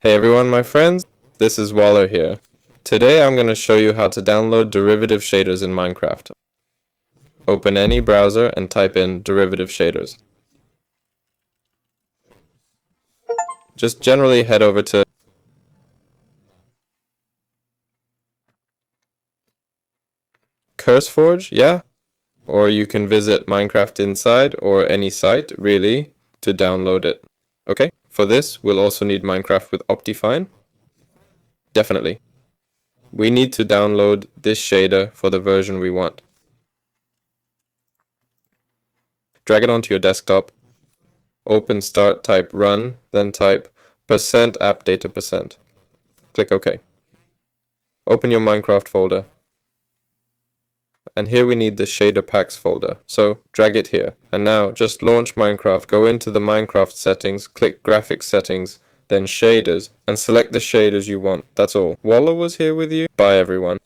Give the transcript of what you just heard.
Hey everyone, my friends, this is Waller here. Today I'm going to show you how to download derivative shaders in Minecraft. Open any browser and type in derivative shaders. Just generally head over to CurseForge, yeah? Or you can visit Minecraft Inside or any site, really, to download it. Okay, for this we'll also need Minecraft with Optifine. Definitely. We need to download this shader for the version we want. Drag it onto your desktop. Open start, type run, then type %appdata%. Click OK. Open your Minecraft folder. And here we need the shader packs folder. So drag it here. And now just launch Minecraft. Go into the Minecraft settings, click graphics settings, then shaders, and select the shaders you want. That's all. Waller was here with you. Bye everyone.